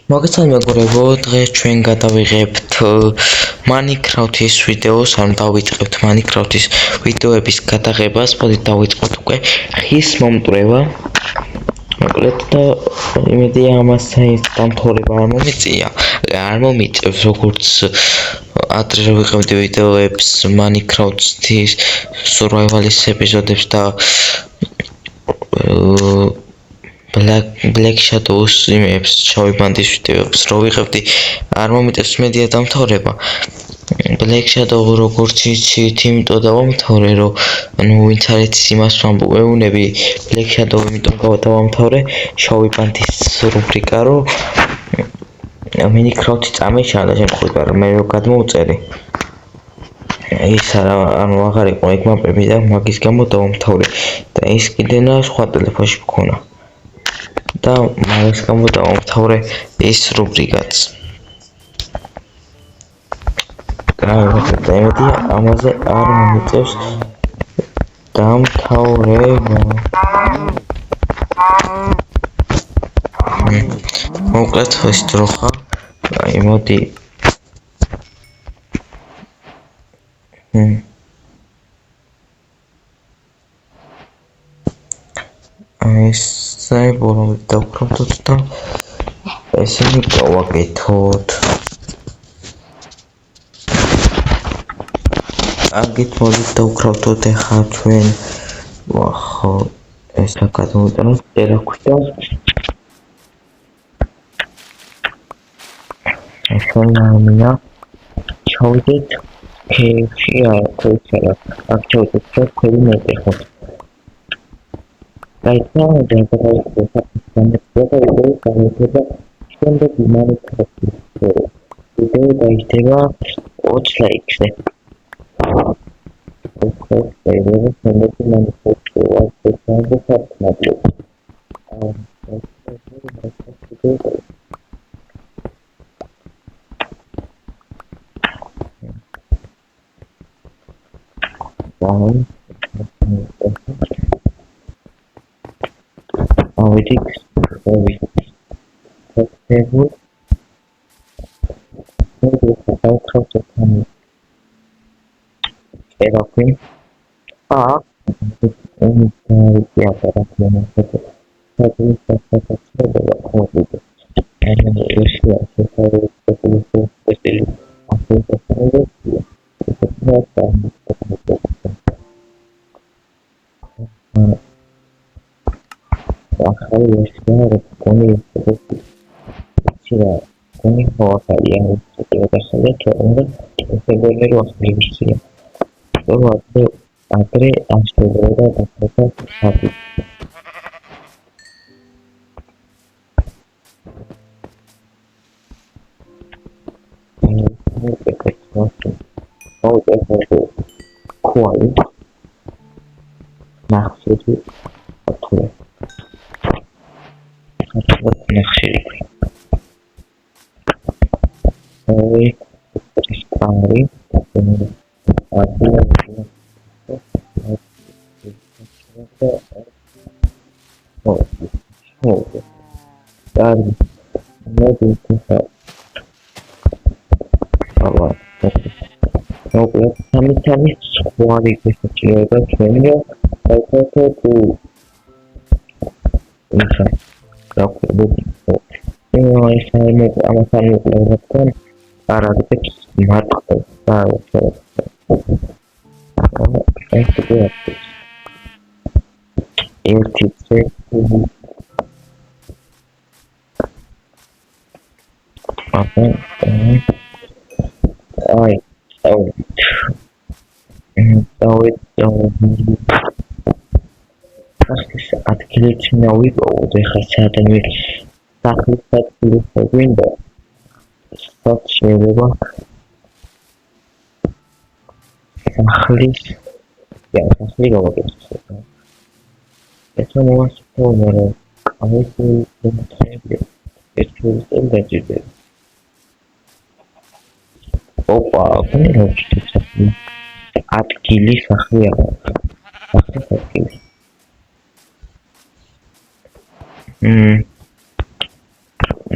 მოგესალმებით მეგობრებო, დღეს ჩვენ გადავიღებთ Minecraft-ის ვიდეოს, ან დავიწყებთ Minecraft-ის ვიდეოების გადაღებას. მოდით დავიწყოთ უკვე ხის მომტვრევა. მოკლედ და იმედია ამას დამთავრება არ მომიწევს, როგორც ადრე რო ვიღებდი ვიდეოებს Minecraft-ის survival-ის ეპიზოდებს და Black Shadows იმებს შავი ბანდის ვიდეოებს რო ვიღებდი არ მომიწევს მედია დამთავრება. Black Shadow როგორც იცით, იმიტომ დავამთავრე, რომ ვინც არ იცის იმას ვეუბნები, Black Shadow იმიტომ დავამთავრე შავი ბანდის რუბრიკა, რომ Minecraft-ი წამეშალა და შემთხვევით მე რო გადმოვწერე. ის აღარ იყო ეგ მაპები და მაგის გამო დავამთავრე და ის კიდენა სხვა ტელეფონში მქონა. და მაგის გამო დავამთავრე ის რუბრიკაც. იმედია ამაზე არ მომიწევს დამთავრება. მოკლედ ეს დრო ხარ. აი მოდი. ეს ბოლომდე დავკრობთ და ესენი გავაკეთოთ. აგით მოდით დავკრობთ ახლა ჩვენ ხო ეს გადმოვიტანოთ ტერაქვიტა. ესენა ჩავიდეთ ქეში აკეთებდა აქტივობებს ქვევი მეტეხოთ. Right now, the შემდეგ Minecraft-ის ვიდეო დაიწყება 20 ლაიქზე.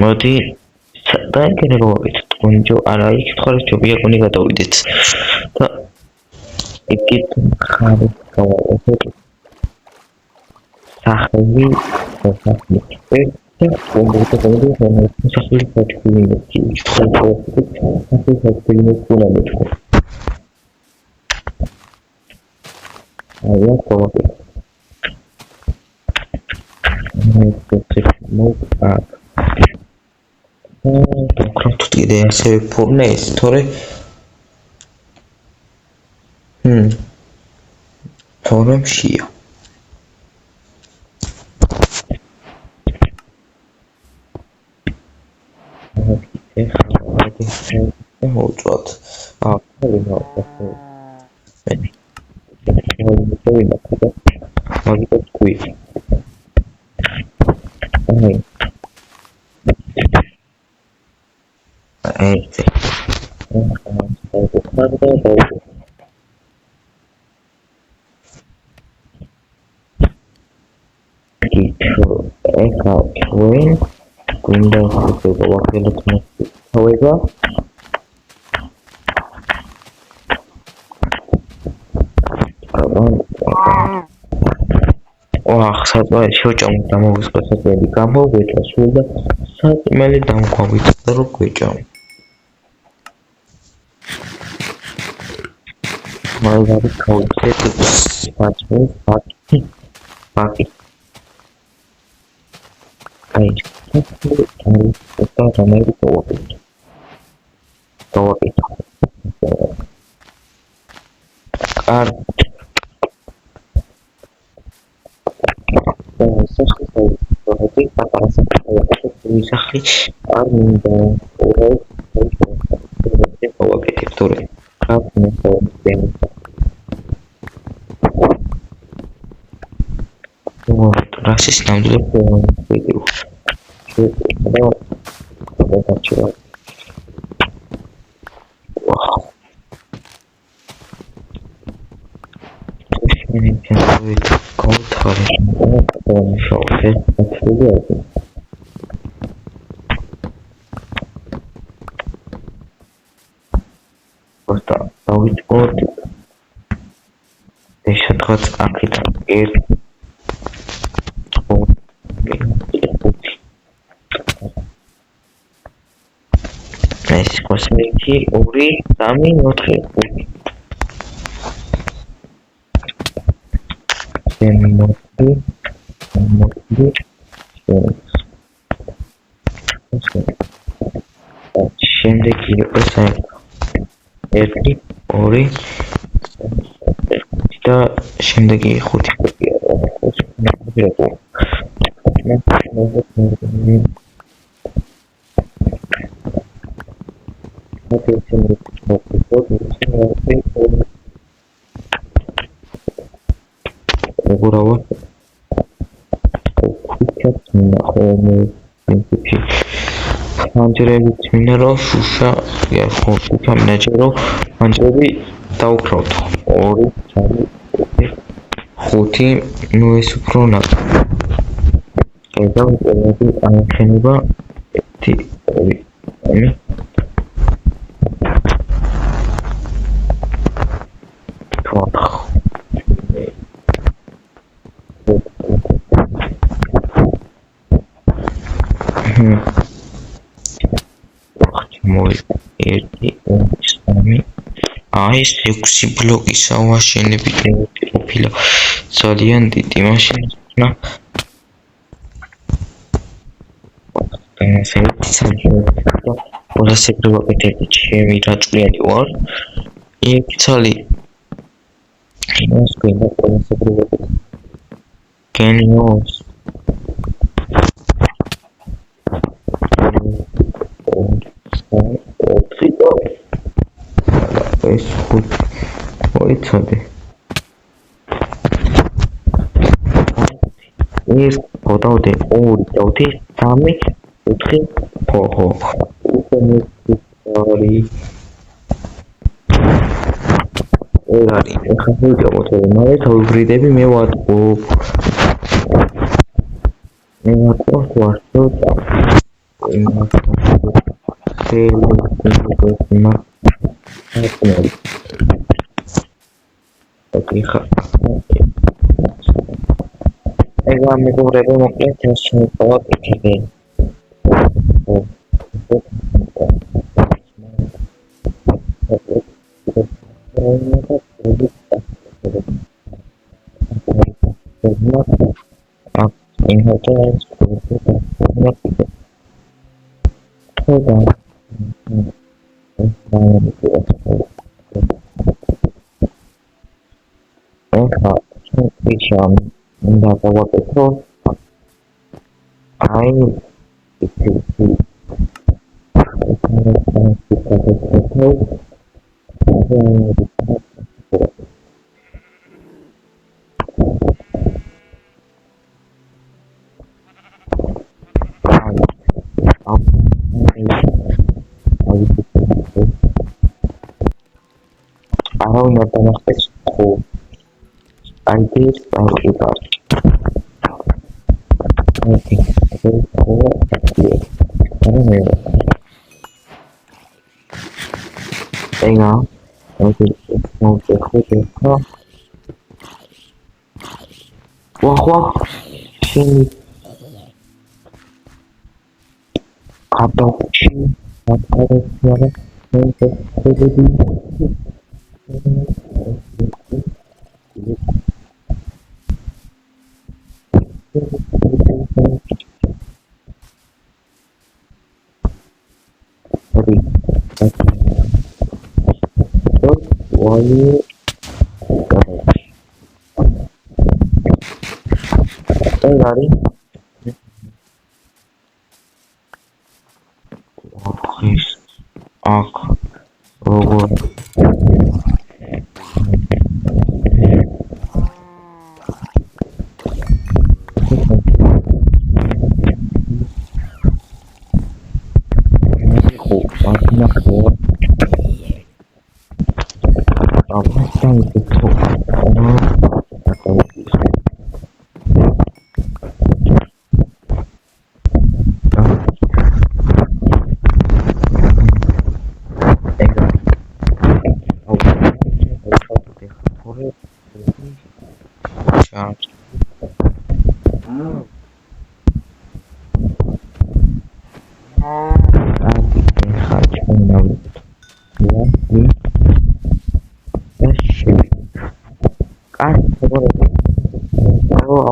მოდი დღეს გავაკეთოთ კონჯო არა იქ ხარეს ჯობია კონი გადავიდეთ და ეკით ხარეს გავაკეთოთ სახელი სახელი და კონკრეტულად სახელი კონკრეტულად კიდე ასევე ფორმა ეს თორე ფორმშია მოუწვათ მაგიტაც კვი ერთი ეხა ჩვენ გვინდა ვახელოთ მოხდება საწყალი შევჭამოთ დამოვისყოთ საწყალი გამოვეჭა სულ და საწყალი დამგვავით და რო გვეჭამთ მაგარი გავიქეთ პაკი აი ეს რამე გავაკეთე სახელი არ მინდა გავაკეთებ თორე რასის ნამდვილად ვიდეო სადღაც აქეთ ეს კოსმეტიკი 2 3 4 შემდეგი იყოს 1 2 და შემდეგი 5 კოპია ანჯერებით მინდა რომ შუშა ხო უკვე მინაჭე რომ ანჯერები დაუქრავთ 2 3 5 ნუ ეს უფრო ნაკ და ყველაფერი აღხენება 1 2 ეს 6 ბლოკის ავაშენებით ყოფილა ძალიან დიდი მაშინ ნა ყველასე პროვოკატები ჩემი რაჭლიანი ვარ იქცალი ეს ყველა ყველასე პროვოკატები გენიოს ეს მოიცადე ეს ფოტოდი 2 დავდი 3 4 ხო უკომი არი ახლა ვიგებოთ რომ მე თავბრიდები მე ვატყობ ვარ ეგა მეგობრებო მოკლედ ეს მოყვა კითხები. In hotels, არავინ არ დამახტეს ხო ideas აღიკვარ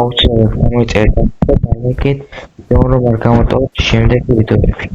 აუცილებლად მოიწერეთ და დაიგეთ, რომ არ გამოტოვოთ შემდეგი ვიდეოები.